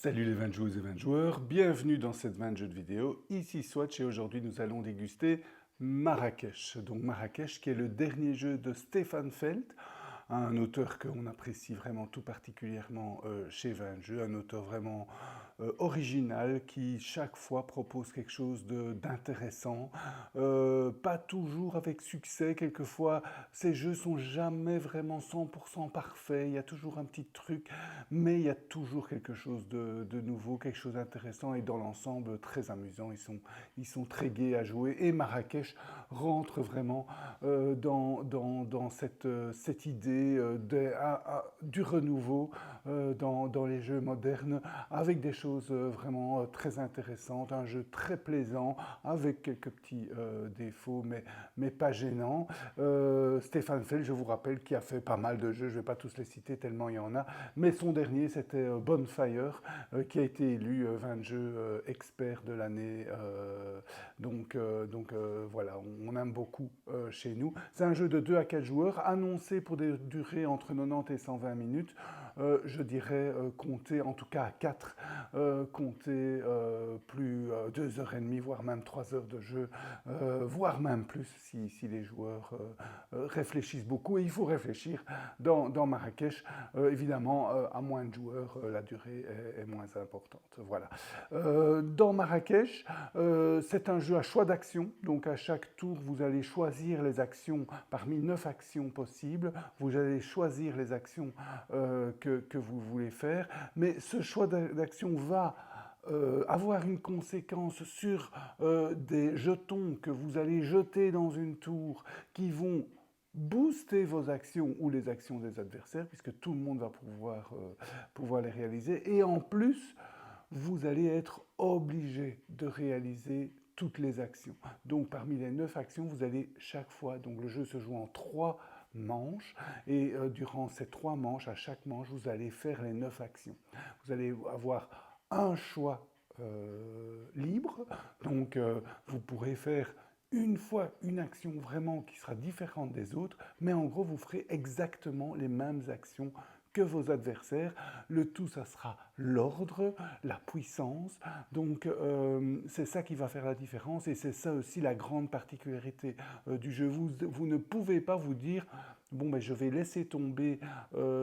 Salut les 20 joueuses et 20 joueurs, bienvenue dans cette 20 jeux de vidéo. Ici Swatch et aujourd'hui nous allons déguster Marrakech. Donc Marrakech qui est le dernier jeu de Stéphane Feld, un auteur qu'on apprécie vraiment tout particulièrement chez 20 jeux, un auteur vraiment original qui chaque fois propose quelque chose d'intéressant, pas toujours avec succès, quelquefois ces jeux sont jamais vraiment 100% parfaits, il y a toujours un petit truc, mais il y a toujours quelque chose de nouveau, quelque chose d'intéressant et dans l'ensemble très amusant, ils sont très gais à jouer et Marrakech rentre vraiment dans cette idée du renouveau dans les jeux modernes avec des choses vraiment très intéressantes, un jeu très plaisant avec quelques petits défauts mais pas gênants. Stéphane Feld, je vous rappelle, qui a fait pas mal de jeux, je ne vais pas tous les citer tellement il y en a, mais son dernier c'était Bonfire qui a été élu 20 jeux expert de l'année. Voilà, on aime beaucoup chez nous. C'est un jeu de 2 à 4 joueurs, annoncé pour des durées entre 90 et 120 minutes. Je dirais compter en tout cas à 4, compter plus 2h30, voire même 3 heures de jeu, voire même plus si les joueurs réfléchissent beaucoup. Et il faut réfléchir dans Marrakech. Évidemment, à moins de joueurs, la durée est moins importante. Voilà. Dans Marrakech, c'est un jeu à choix d'action. Donc à chaque tour, vous allez choisir les actions parmi 9 actions possibles. Vous allez choisir les actions que vous voulez faire. Mais ce choix d'action va avoir une conséquence sur des jetons que vous allez jeter dans une tour qui vont booster vos actions ou les actions des adversaires, puisque tout le monde va pouvoir les réaliser. Et en plus, vous allez être obligé de réaliser toutes les actions. Donc parmi les 9 actions, vous allez chaque fois, donc le jeu se joue en 3 manches, et durant ces 3 manches, à chaque manche, vous allez faire les 9 actions. Vous allez avoir un choix libre, donc vous pourrez faire une fois une action vraiment qui sera différente des autres, mais en gros, vous ferez exactement les mêmes actions que vos adversaires. Le tout, ça sera l'ordre, la puissance. Donc, c'est ça qui va faire la différence et c'est ça aussi la grande particularité du jeu. Vous ne pouvez pas vous dire, bon, ben, je vais laisser tomber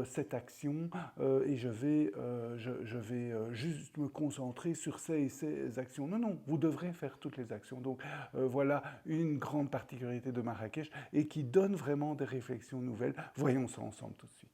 cette action et je vais juste me concentrer sur ces et ces actions. Non, non, vous devrez faire toutes les actions. Donc, voilà une grande particularité de Marrakech et qui donne vraiment des réflexions nouvelles. Voyons ça ensemble tout de suite.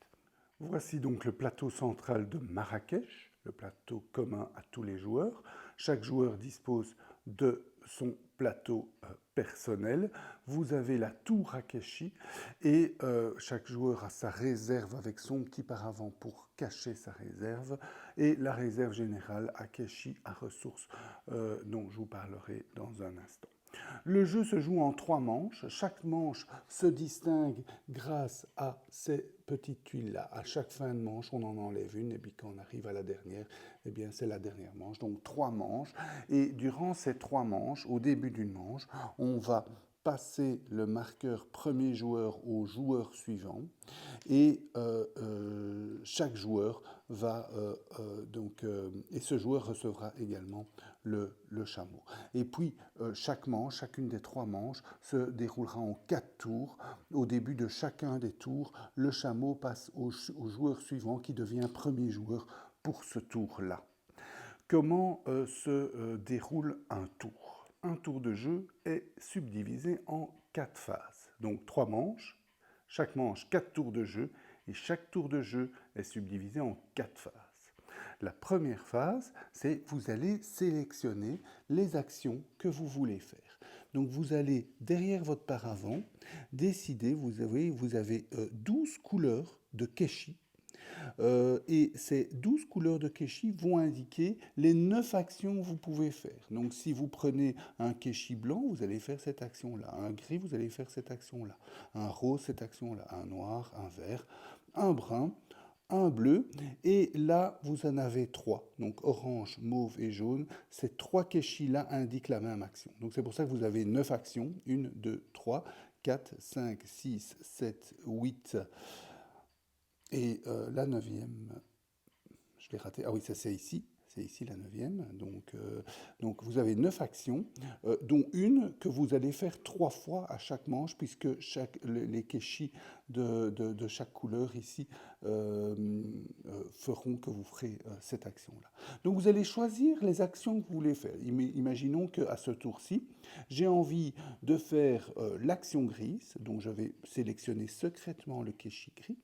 Voici donc le plateau central de Marrakech, le plateau commun à tous les joueurs. Chaque joueur dispose de son plateau personnel. Vous avez la tour Akeshi et chaque joueur a sa réserve avec son petit paravent pour cacher sa réserve et la réserve générale Akeshi à ressources dont je vous parlerai dans un instant. Le jeu se joue en 3 manches. Chaque manche se distingue grâce à ces petites tuiles-là. À chaque fin de manche, on en enlève une, et puis quand on arrive à la dernière, eh bien c'est la dernière manche. Donc 3 manches. Et durant ces 3 manches, au début d'une manche, on va passer le marqueur premier joueur au joueur suivant et chaque joueur va et ce joueur recevra également le chameau. Et puis chaque manche, chacune des 3 manches se déroulera en 4 tours. Au début de chacun des tours, le chameau passe au joueur suivant qui devient premier joueur pour ce tour-là. Comment se déroule un tour? Un tour de jeu est subdivisé en 4 phases. Donc 3 manches, chaque manche 4 tours de jeu, et chaque tour de jeu est subdivisé en 4 phases. La première phase, c'est vous allez sélectionner les actions que vous voulez faire. Donc vous allez, derrière votre paravent, décider, vous avez 12 couleurs de keshi et ces 12 couleurs de keshi vont indiquer les 9 actions que vous pouvez faire. Donc si vous prenez un keshi blanc, vous allez faire cette action-là. Un gris, vous allez faire cette action-là. Un rose, cette action-là. Un noir, un vert, un brun, un bleu, et là, vous en avez 3. Donc orange, mauve et jaune. Ces 3 keshis-là indiquent la même action. Donc c'est pour ça que vous avez 9 actions. 1, 2, 3, 4, 5, 6, 7, 8... Et la 9e, je l'ai raté. Ah oui, ça c'est ici. c'est ici la neuvième. Donc vous avez 9 actions, dont une que vous allez faire 3 fois à chaque manche, puisque les kéchis de chaque couleur ici feront que vous ferez cette action-là. Donc vous allez choisir les actions que vous voulez faire. Imaginons qu'à ce tour-ci, j'ai envie de faire l'action grise, donc je vais sélectionner secrètement le kéchi gris.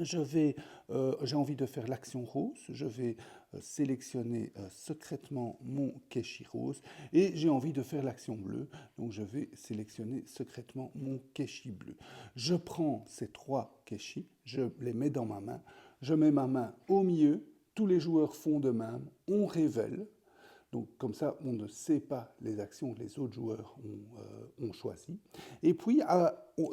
J'ai envie de faire l'action rose, je vais sélectionner secrètement mon kéchi rose, et j'ai envie de faire l'action bleue, donc je vais sélectionner secrètement mon kéchi bleu. Je prends ces 3 kéchis, je les mets dans ma main, je mets ma main au milieu, tous les joueurs font de même, on révèle. Donc comme ça, on ne sait pas les actions que les autres joueurs ont choisies. Et puis,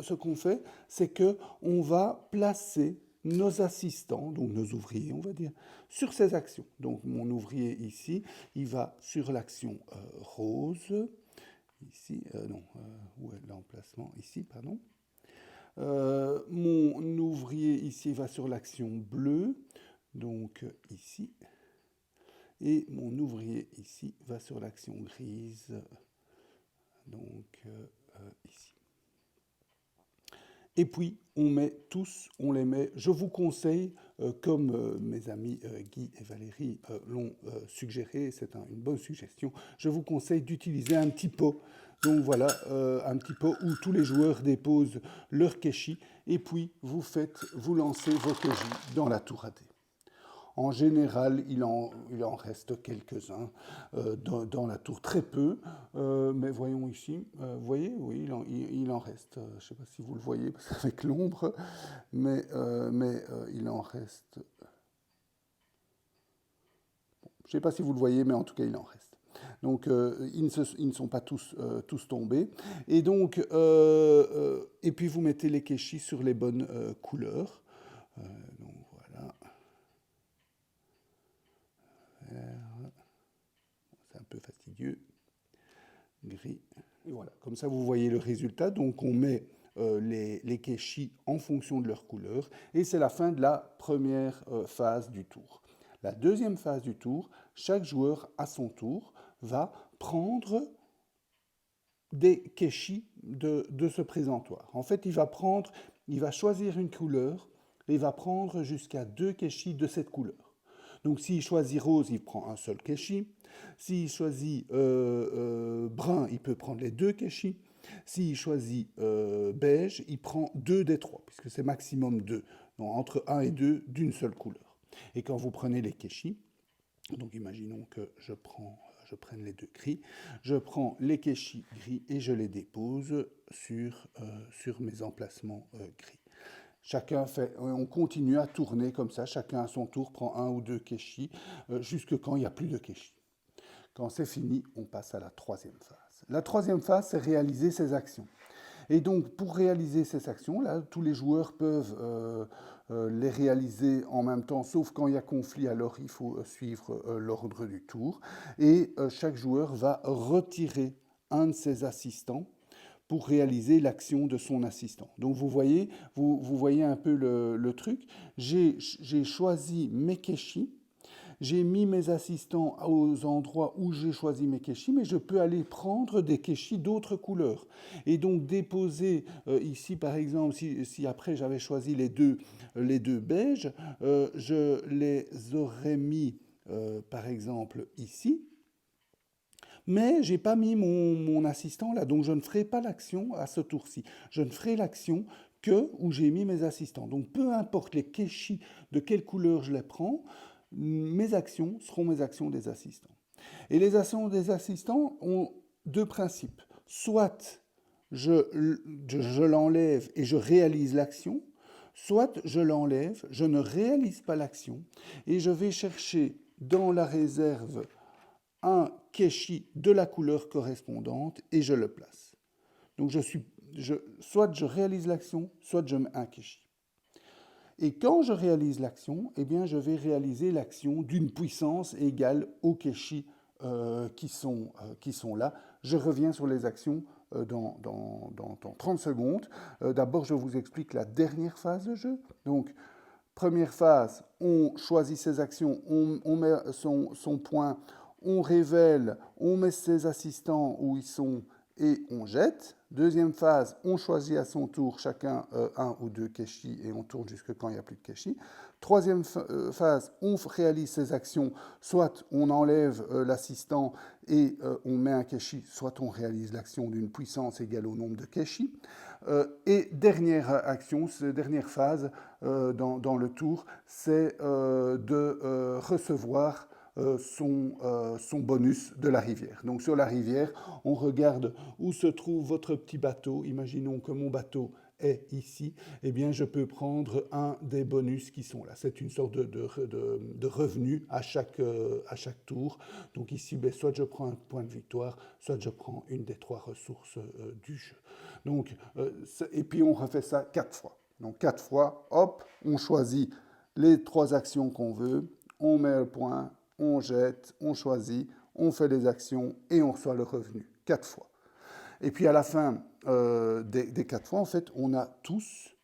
ce qu'on fait, c'est qu'on va placer nos assistants, donc nos ouvriers, on va dire, sur ces actions. Donc mon ouvrier ici, il va sur l'action rose, ici, où est l'emplacement? Ici, pardon. Mon ouvrier ici va sur l'action bleue, donc ici. Et mon ouvrier ici va sur l'action grise, donc ici. Et puis, on les met, je vous conseille, comme mes amis Guy et Valérie l'ont suggéré, c'est une bonne suggestion, je vous conseille d'utiliser un petit pot. Donc voilà, un petit pot où tous les joueurs déposent leur kéchi, et puis vous lancez vos kéchis dans la tour à dés. En général, il en reste quelques-uns dans la tour, très peu, mais voyons ici, vous voyez, oui, il en reste, je ne sais pas si vous le voyez, parce qu'avec l'ombre, mais il en reste, bon, je ne sais pas si vous le voyez, mais en tout cas, il en reste. Donc, ils ne sont pas tous tombés. Et donc, et puis vous mettez les kéchis sur les bonnes couleurs. Donc, voilà. C'est un peu fastidieux. Gris. Et voilà, comme ça vous voyez le résultat. Donc on met les kéchis en fonction de leur couleur. Et c'est la fin de la première phase du tour. La deuxième phase du tour, chaque joueur à son tour va prendre des kéchis de ce présentoir. En fait, il va choisir une couleur et il va prendre jusqu'à 2 kéchis de cette couleur. Donc s'il choisit rose, il prend un seul kéchi. S'il choisit brun, il peut prendre les 2 kéchis. S'il choisit beige, il prend 2 des 3, puisque c'est maximum 2, donc entre 1 et 2 d'une seule couleur. Et quand vous prenez les kéchis, donc imaginons que je prenne les 2 gris, je prends les kéchis gris et je les dépose sur mes emplacements gris. Chacun on continue à tourner comme ça, chacun à son tour prend 1 ou 2 kéchis, jusque quand il n'y a plus de kéchis. Quand c'est fini, on passe à la troisième phase. La troisième phase, c'est réaliser ces actions. Et donc, pour réaliser ces actions-là, tous les joueurs peuvent les réaliser en même temps, sauf quand il y a conflit, alors il faut suivre l'ordre du tour. Et chaque joueur va retirer un de ses assistants pour réaliser l'action de son assistant. Donc vous voyez un peu le truc. J'ai choisi mes kéchis, j'ai mis mes assistants aux endroits où j'ai choisi mes kéchis, mais je peux aller prendre des kéchis d'autres couleurs. Et donc déposer ici, par exemple, si après j'avais choisi les deux beiges, je les aurais mis, par exemple, ici. Mais je n'ai pas mis mon assistant là, donc je ne ferai pas l'action à ce tour-ci. Je ne ferai l'action que où j'ai mis mes assistants. Donc peu importe les kéchis de quelle couleur je les prends, mes actions seront mes actions des assistants. Et les actions des assistants ont 2 principes. Soit je l'enlève et je réalise l'action, soit je l'enlève, je ne réalise pas l'action, et je vais chercher dans la réserve un kéchi de la couleur correspondante et je le place. Donc soit je réalise l'action, soit je mets un kéchi. Et quand je réalise l'action, eh bien, je vais réaliser l'action d'une puissance égale aux kéchis qui sont là. Je reviens sur les actions dans 30 secondes. D'abord, je vous explique la dernière phase de jeu. Donc, première phase, on choisit ses actions, on met son point, on révèle, on met ses assistants où ils sont et on jette. Deuxième phase, on choisit à son tour chacun un ou deux keshi et on tourne jusque quand il n'y a plus de keshi. Troisième phase, on réalise ses actions, soit on enlève l'assistant et on met un keshi, soit on réalise l'action d'une puissance égale au nombre de keshi. Et dernière action, dernière phase dans le tour, c'est de recevoir son bonus de la rivière. Donc sur la rivière, on regarde où se trouve votre petit bateau. Imaginons que mon bateau est ici. Eh bien, je peux prendre un des bonus qui sont là. C'est une sorte de revenu à chaque tour. Donc ici, soit je prends un point de victoire, soit je prends une des trois ressources du jeu. Donc, et puis on refait ça 4 fois. Donc 4 fois, hop, on choisit les 3 actions qu'on veut, on met le point, on jette, on choisit, on fait des actions et on reçoit le revenu 4 fois. Et puis à la fin des 4 fois, en fait, on a tous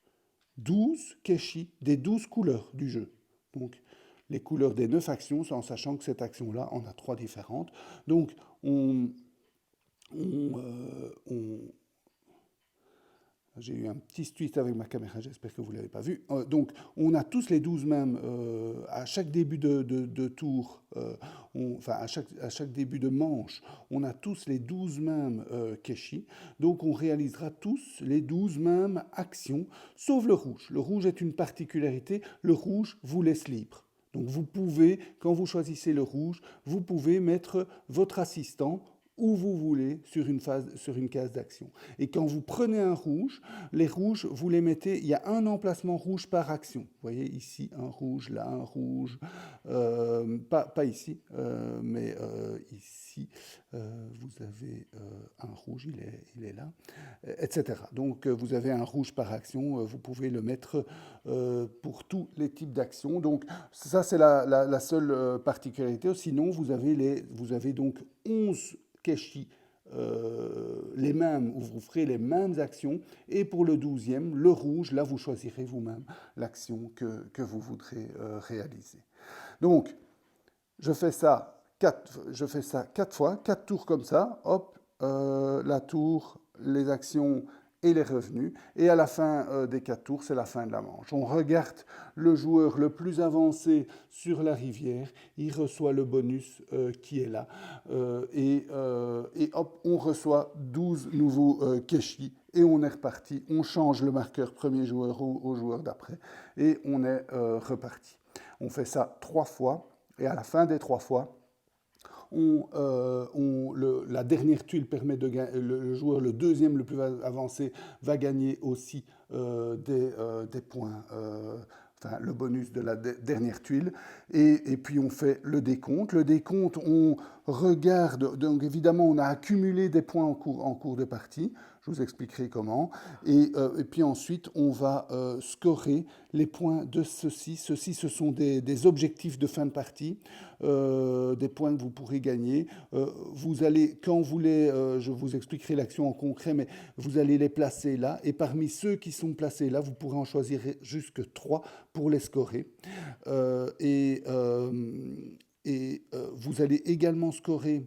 12 keshi des 12 couleurs du jeu. Donc les couleurs des 9 actions, en sachant que cette action-là en a 3 différentes. Donc j'ai eu un petit tweet avec ma caméra, j'espère que vous ne l'avez pas vu. Donc, on a tous les 12 mêmes, à chaque début de tour, enfin, à chaque début de manche, on a tous les 12 mêmes keshi. Donc, on réalisera tous les 12 mêmes actions, sauf le rouge. Le rouge est une particularité, le rouge vous laisse libre. Donc, vous pouvez, quand vous choisissez le rouge, vous pouvez mettre votre assistant où vous voulez sur une case d'action. Et quand vous prenez un rouge, les rouges, vous les mettez, il y a un emplacement rouge par action. Vous voyez ici un rouge, là un rouge, pas ici, mais ici, vous avez un rouge, il est là, etc. Donc vous avez un rouge par action, vous pouvez le mettre pour tous les types d'actions. Donc ça, c'est la seule particularité. Sinon, vous avez donc 11 keshi, les mêmes, où vous ferez les mêmes actions, et pour le 12e, le rouge, là vous choisirez vous-même l'action que vous voudrez réaliser. Donc, je fais ça 4 fois, 4 tours comme ça, hop, la tour, les actions et les revenus. Et à la fin des 4 tours, c'est la fin de la manche. On regarde le joueur le plus avancé sur la rivière, il reçoit le bonus qui est là. Et hop, on reçoit 12 nouveaux keshi et on est reparti. On change le marqueur premier joueur au joueur d'après et on est reparti. On fait ça 3 fois et à la fin des 3 fois, la dernière tuile permet de gagner, le joueur, le deuxième le plus avancé, va gagner aussi des points, enfin le bonus de la dernière tuile. Et puis on fait le décompte. Le décompte, on regarde, donc évidemment on a accumulé des points en cours de partie. Je vous expliquerai comment. Et puis ensuite, on va scorer les points de ceci. Ceci, ce sont des objectifs de fin de partie, des points que vous pourrez gagner. Vous allez, quand vous les, je vous expliquerai l'action en concret, mais vous allez les placer là. Et parmi ceux qui sont placés là, vous pourrez en choisir jusque 3 pour les scorer. Et vous allez également scorer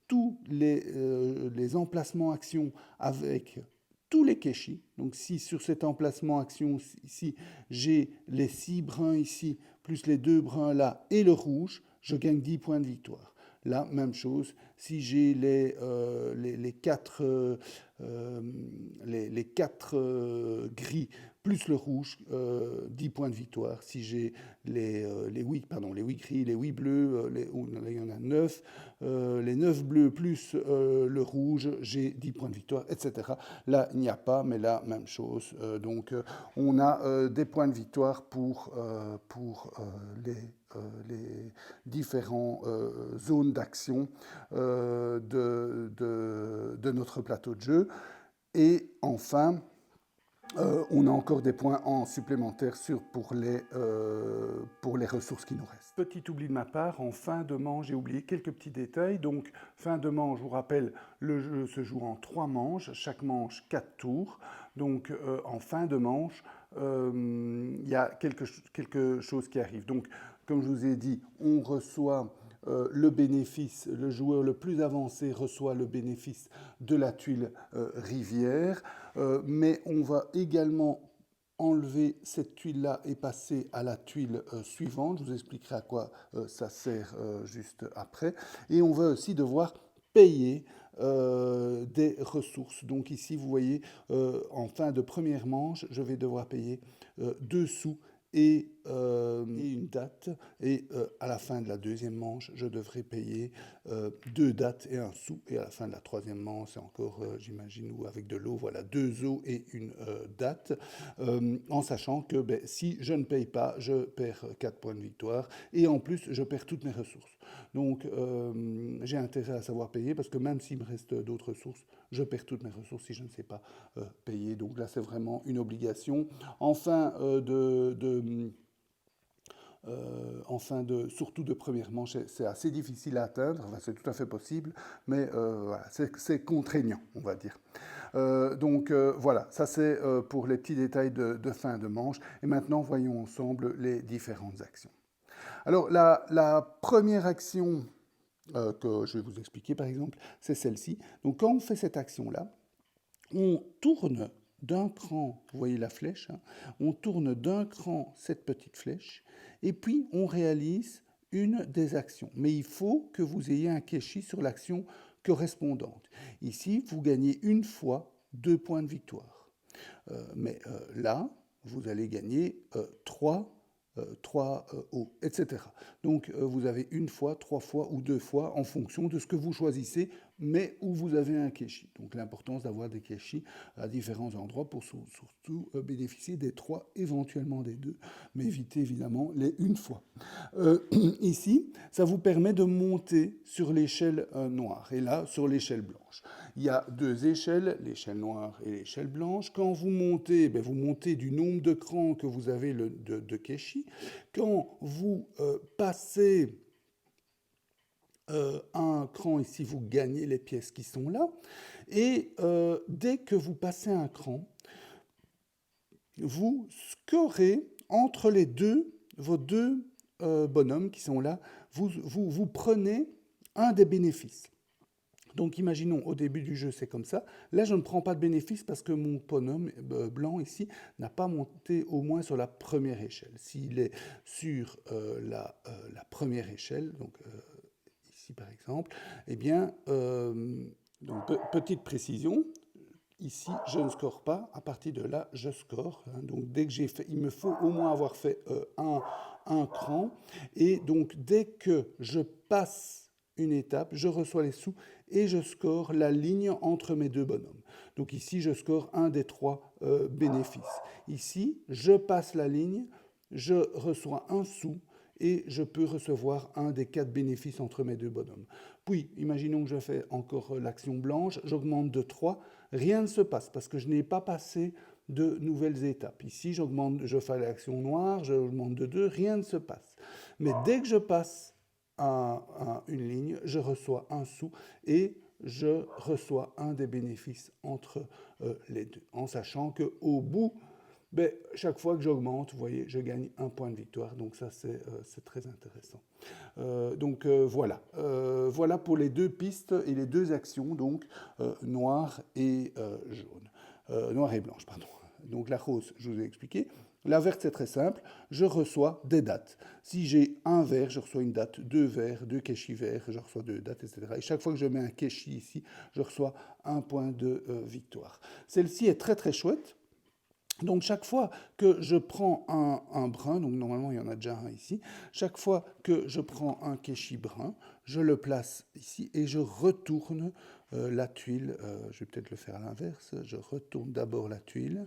tous les emplacements actions avec tous les keshi. Donc si sur cet emplacement action ici, j'ai les 6 brins ici, plus les 2 brins là et le rouge, je gagne 10 points de victoire. Là, même chose, si j'ai les 4 gris plus le rouge, 10 points de victoire. Si j'ai les 8 gris, les 8 bleus, il y en a 9, les 9 bleus plus le rouge, j'ai 10 points de victoire, etc. Là, il n'y a pas, mais là, même chose. Donc, on a des points de victoire pour les différentes zones d'action de notre plateau de jeu. Et enfin, on a encore des points en supplémentaire pour les ressources qui nous restent. Petit oubli de ma part, en fin de manche, j'ai oublié quelques petits détails. Donc, fin de manche, je vous rappelle, le jeu se joue en 3 manches, chaque manche 4 tours. Donc, en fin de manche, il y a quelque chose qui arrive. Donc, comme je vous ai dit, on reçoit le bénéfice, le joueur le plus avancé reçoit le bénéfice de la tuile rivière, mais on va également enlever cette tuile-là et passer à la tuile suivante. Je vous expliquerai à quoi ça sert juste après. Et on va aussi devoir payer des ressources. Donc ici, vous voyez, en fin de première manche, je vais devoir payer 2 sous et une date. Et à la fin de la deuxième manche, je devrais payer 2 dates et 1 sou. Et à la fin de la troisième manche, c'est encore, j'imagine, ou avec de l'eau, voilà, 2 os et une date. En sachant que ben, si je ne paye pas, je perds 4 points de victoire. Et en plus, je perds toutes mes ressources. Donc, j'ai intérêt à savoir payer parce que même s'il me reste d'autres ressources, je perds toutes mes ressources si je ne sais pas payer. Donc là, c'est vraiment une obligation. Surtout de première manche, c'est assez difficile à atteindre, enfin, c'est tout à fait possible, mais voilà, c'est contraignant, on va dire. Voilà, ça c'est pour les petits détails de fin de manche. Et maintenant, voyons ensemble les différentes actions. Alors, la première action que je vais vous expliquer, par exemple, c'est celle-ci. Donc, quand on fait cette action-là, on tourne d'un cran, vous voyez la flèche, hein, on tourne d'un cran cette petite flèche, et puis on réalise une des actions. Mais il faut que vous ayez un keshi sur l'action correspondante. Ici, vous gagnez une fois 2 points de victoire. Mais là, vous allez gagner 3 hauts, etc. Donc vous avez une fois, 3 fois ou 2 fois en fonction de ce que vous choisissez, mais où vous avez un keshi. Donc l'importance d'avoir des keshis à différents endroits pour surtout bénéficier des 3, éventuellement des 2, mais éviter évidemment les une fois. Ici, ça vous permet de monter sur l'échelle noire et là sur l'échelle blanche. Il y a 2 échelles, l'échelle noire et l'échelle blanche. Quand vous montez, vous montez du nombre de crans que vous avez de keshi. Quand vous passez un cran ici, vous gagnez les pièces qui sont là. Et dès que vous passez un cran, vous scorez entre les deux, vos deux bonhommes qui sont là, vous prenez un des bénéfices. Donc imaginons, au début du jeu, c'est comme ça. Là, je ne prends pas de bénéfice parce que mon bonhomme blanc ici n'a pas monté au moins sur la première échelle. S'il est sur la première échelle, donc ici par exemple, eh bien, donc, petite précision, ici, je ne score pas. À partir de là, je score. Hein. Donc, dès que j'ai fait, il me faut au moins avoir fait un cran. Et donc, dès que je passe une étape, je reçois les sous et je score la ligne entre mes deux bonhommes. Donc ici, je score un des 3 bénéfices. Ici, je passe la ligne, je reçois un sou et je peux recevoir un des 4 bénéfices entre mes deux bonhommes. Puis, imaginons que je fais encore l'action blanche, j'augmente de 3, rien ne se passe parce que je n'ai pas passé de nouvelles étapes. Ici, je fais l'action noire, j'augmente de 2, rien ne se passe. Mais dès que je passe une ligne, je reçois un sou et je reçois un des bénéfices entre les deux, en sachant qu'au bout, chaque fois que j'augmente, vous voyez, je gagne un point de victoire. Donc ça, c'est très intéressant. Voilà. Voilà pour les 2 pistes et les 2 actions, donc noire et jaune. Noire et blanche, pardon. Donc la rose, je vous ai expliqué. La verte, c'est très simple. Je reçois des dates. Si j'ai un vert, je reçois une date. 2 verts, 2 keshis verts, je reçois 2 dates, etc. Et chaque fois que je mets un keshi ici, je reçois un point de victoire. Celle-ci est très très chouette. Donc chaque fois que je prends un brun, donc normalement il y en a déjà un ici, chaque fois que je prends un keshi brun, je le place ici et je retourne la tuile. Je vais peut-être le faire à l'inverse. Je retourne d'abord la tuile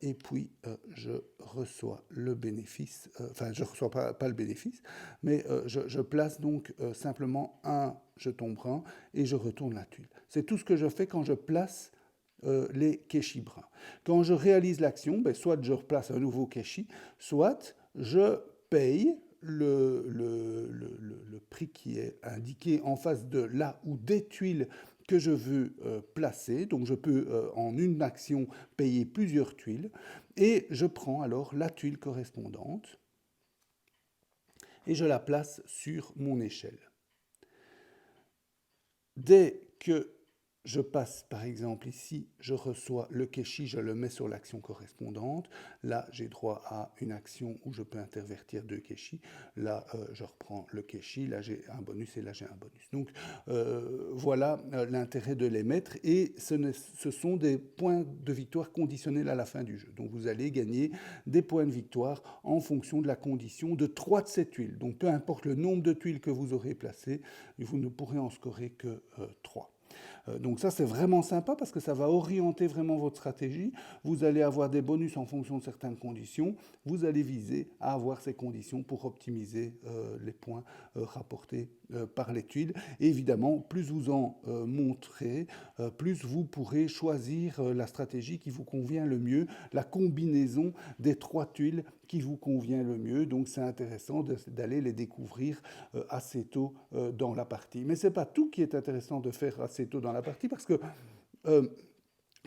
et puis je reçois le bénéfice. Enfin, je ne reçois pas le bénéfice, mais je place donc simplement un jeton brun et je retourne la tuile. C'est tout ce que je fais quand je place les keshis bruns. Quand je réalise l'action, soit je replace un nouveau keshi, soit je paye le prix qui est indiqué en face de là ou des tuiles que je veux placer. Donc je peux en une action payer plusieurs tuiles. Et je prends alors la tuile correspondante et je la place sur mon échelle. Dès que je passe, par exemple, ici, je reçois le keshi, je le mets sur l'action correspondante. Là, j'ai droit à une action où je peux intervertir 2 keshi. Là, je reprends le keshi. Là, j'ai un bonus et là, j'ai un bonus. Donc, voilà l'intérêt de les mettre. Et ce sont des points de victoire conditionnels à la fin du jeu. Donc, vous allez gagner des points de victoire en fonction de la condition de 3 de ces tuiles. Donc, peu importe le nombre de tuiles que vous aurez placées, vous ne pourrez en scorer que 3. Donc ça, c'est vraiment sympa parce que ça va orienter vraiment votre stratégie. Vous allez avoir des bonus en fonction de certaines conditions. Vous allez viser à avoir ces conditions pour optimiser les points rapportés par les tuiles. Et évidemment, plus vous en montrez, plus vous pourrez choisir la stratégie qui vous convient le mieux, la combinaison des 3 tuiles qui vous convient le mieux. Donc c'est intéressant d'aller les découvrir assez tôt dans la partie. Mais ce n'est pas tout qui est intéressant de faire assez tôt dans la partie parce que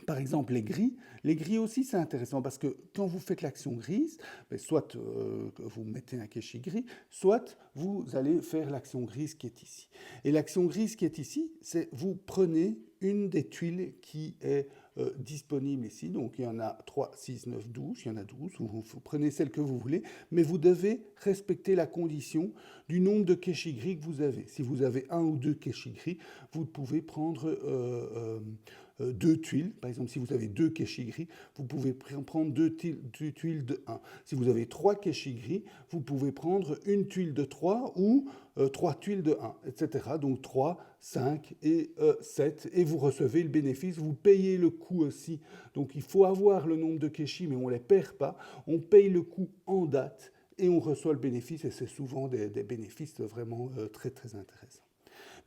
par exemple, les gris aussi c'est intéressant parce que quand vous faites l'action grise, soit vous mettez un keshi gris, soit vous allez faire l'action grise qui est ici. Et l'action grise qui est ici, c'est vous prenez une des tuiles qui est disponible ici. Donc il y en a 3, 6, 9, 12, il y en a 12, vous prenez celle que vous voulez, mais vous devez respecter la condition du nombre de keshi gris que vous avez. Si vous avez 1 ou 2 keshi gris, vous pouvez prendre 2 tuiles. Par exemple, si vous avez 2 keshi gris, vous pouvez prendre 2 tuiles de 1. Si vous avez 3 keshi gris, vous pouvez prendre une tuile de 3 ou 3 tuiles de 1, etc. Donc 3, 5 et 7. Et vous recevez le bénéfice, vous payez le coût aussi. Donc il faut avoir le nombre de keshi, mais on ne les perd pas. On paye le coût en date et on reçoit le bénéfice. Et c'est souvent des bénéfices vraiment très, très intéressants.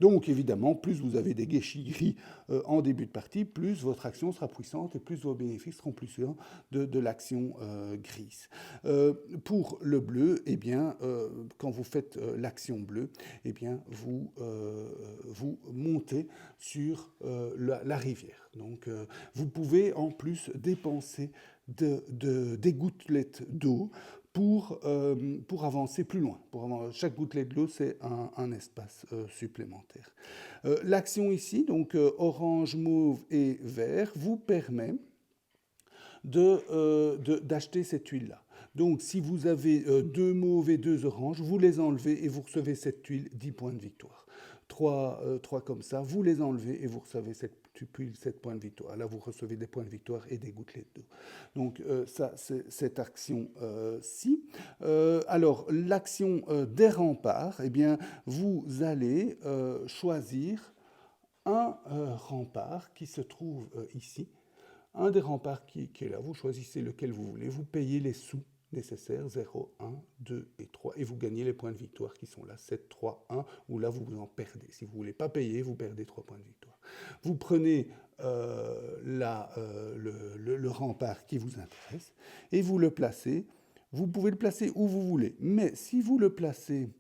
Donc évidemment, plus vous avez des keshi gris en début de partie, plus votre action sera puissante et plus vos bénéfices seront plus sûrs de l'action grise. Pour le bleu, eh bien, quand vous faites l'action bleue, eh bien, vous montez sur la rivière. Donc vous pouvez en plus dépenser des gouttelettes d'eau pour avancer plus loin. Chaque gouttelette de l'eau, c'est un espace supplémentaire. L'action ici, donc orange, mauve et vert, vous permet d'acheter cette huile-là. Donc, si vous avez 2 mauves et 2 oranges, vous les enlevez et vous recevez cette tuile 10 points de victoire. 3 comme ça, vous les enlevez et vous recevez cette tuile 7 points de victoire. Là, vous recevez des points de victoire et des gouttelettes d'eau. Donc, ça, c'est cette action-ci. Alors, l'action des remparts, eh bien, vous allez choisir un rempart qui se trouve ici. Un des remparts qui est là, vous choisissez lequel vous voulez, vous payez les sous nécessaires, 0, 1, 2 et 3, et vous gagnez les points de victoire qui sont là, 7, 3, 1, ou là vous en perdez. Si vous ne voulez pas payer, vous perdez 3 points de victoire. Vous prenez le rempart qui vous intéresse, et vous le placez. Vous pouvez le placer où vous voulez, mais si vous le placez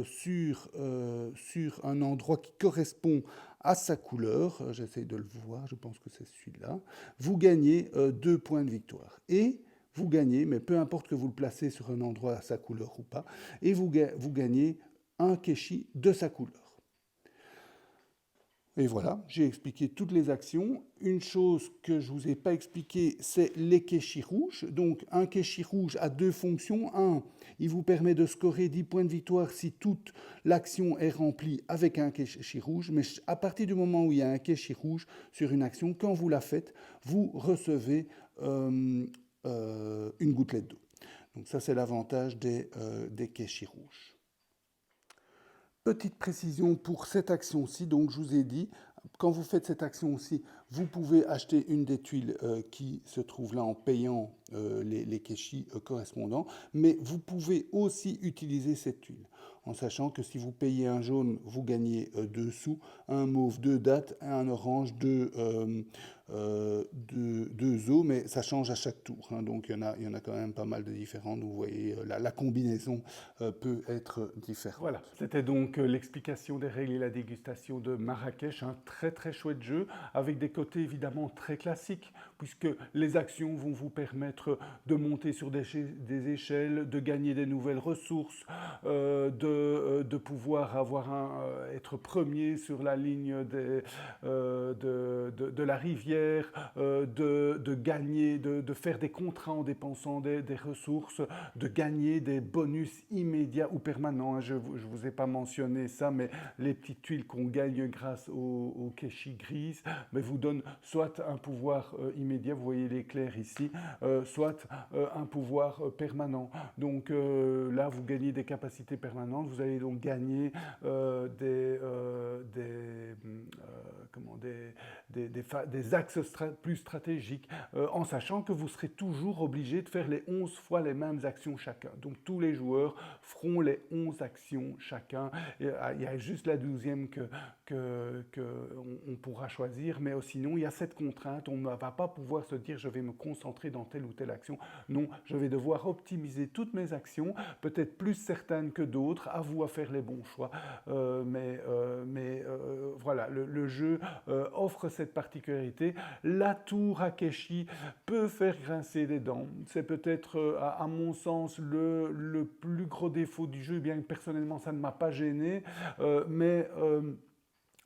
sur un endroit qui correspond à sa couleur, j'essaie de le voir, je pense que c'est celui-là, vous gagnez 2 points de victoire. Et vous gagnez, mais peu importe que vous le placez sur un endroit à sa couleur ou pas, et vous gagnez un keshi de sa couleur. Et voilà, j'ai expliqué toutes les actions. Une chose que je ne vous ai pas expliquée, c'est les keshi rouges. Donc, un keshi rouge a 2 fonctions. Un, il vous permet de scorer 10 points de victoire si toute l'action est remplie avec un keshi rouge. Mais à partir du moment où il y a un keshi rouge sur une action, quand vous la faites, vous recevez une gouttelette d'eau. Donc ça, c'est l'avantage des keshi rouges. Petite précision pour cette action-ci, donc je vous ai dit, quand vous faites cette action-ci, Vous pouvez acheter une des tuiles qui se trouve là en payant les kéchis correspondants, mais vous pouvez aussi utiliser cette tuile, en sachant que si vous payez un jaune, vous gagnez 2 sous, un mauve 2 dattes, un orange 2 os, mais ça change à chaque tour, hein, donc il y en a quand même pas mal de différents, vous voyez, la combinaison peut être différente. Voilà, c'était donc l'explication des règles et la dégustation de Marrakech, un très très chouette jeu, avec des côtés évidemment très classiques, puisque les actions vont vous permettre de monter sur des échelles, de gagner des nouvelles ressources, de pouvoir être premier sur la ligne de la rivière, de gagner, de faire des contrats en dépensant des ressources, de gagner des bonus immédiats ou permanents. Hein. Je ne vous ai pas mentionné ça, mais les petites tuiles qu'on gagne grâce aux kéchis grises vous donnent soit un pouvoir immédiat, vous voyez l'éclair ici, soit un pouvoir permanent. Donc là, vous gagnez des capacités permanentes, vous allez donc gagner des axes plus stratégiques, en sachant que vous serez toujours obligé de faire les 11 fois les mêmes actions chacun. Donc tous les joueurs feront les 11 actions chacun. Et, il y a juste la 12e qu'on pourra choisir, mais sinon il y a cette contrainte, on ne va pas pouvoir se dire je vais me concentrer dans telle ou telle action. Non, je vais devoir optimiser toutes mes actions, peut-être plus certaines que d'autres, à vous à faire les bons choix. Voilà, le jeu offre cette particularité. La tour Akechi peut faire grincer des dents. C'est peut-être, à mon sens, le plus gros défaut du jeu, bien que personnellement ça ne m'a pas gêné,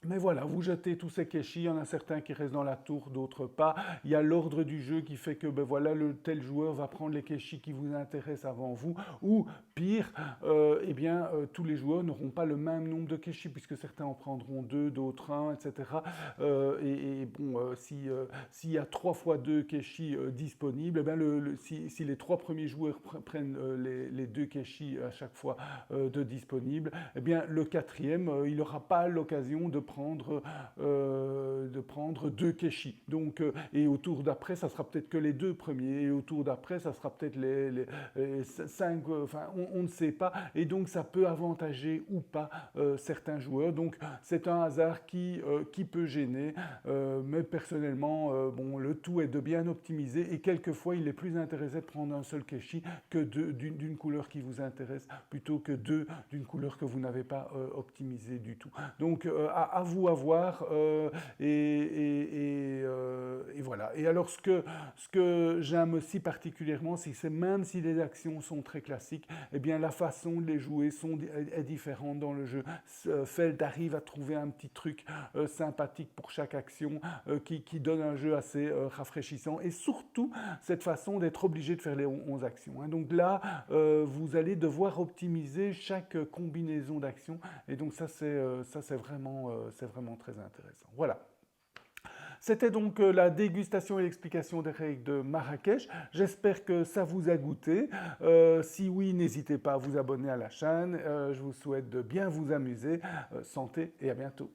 mais voilà, vous jetez tous ces kéchis, il y en a certains qui restent dans la tour, d'autres pas. Il y a l'ordre du jeu qui fait que voilà, tel joueur va prendre les kéchis qui vous intéressent avant vous. Ou pire, tous les joueurs n'auront pas le même nombre de kéchis, puisque certains en prendront 2, d'autres 1, etc. S'il y a 3 fois 2 kéchis disponibles, si les 3 premiers joueurs prennent les 2 kéchis à chaque fois de disponibles, le 4e, il n'aura pas l'occasion de prendre 2 kéchis. Donc, et au tour d'après, ça sera peut-être que les 2 premiers, et au tour d'après, ça sera peut-être les 5, on ne sait pas, et donc ça peut avantager ou pas certains joueurs. Donc c'est un hasard qui peut gêner, mais personnellement, le tout est de bien optimiser, et quelquefois il est plus intéressant de prendre un seul kéchi que d'une couleur qui vous intéresse, plutôt que 2 d'une couleur que vous n'avez pas optimisée du tout. Donc à vous à voir, et voilà. Et alors ce que j'aime aussi particulièrement, c'est que même si les actions sont très classiques, la façon de les jouer est différente dans le jeu. Feld arrive à trouver un petit truc sympathique pour chaque action qui donne un jeu assez rafraîchissant, et surtout cette façon d'être obligé de faire les 11 actions. Hein. Donc là, vous allez devoir optimiser chaque combinaison d'actions, et donc ça c'est vraiment très intéressant. Voilà. C'était donc la dégustation et l'explication des règles de Marrakech. J'espère que ça vous a goûté. Si oui, n'hésitez pas à vous abonner à la chaîne. Je vous souhaite de bien vous amuser. Santé et à bientôt.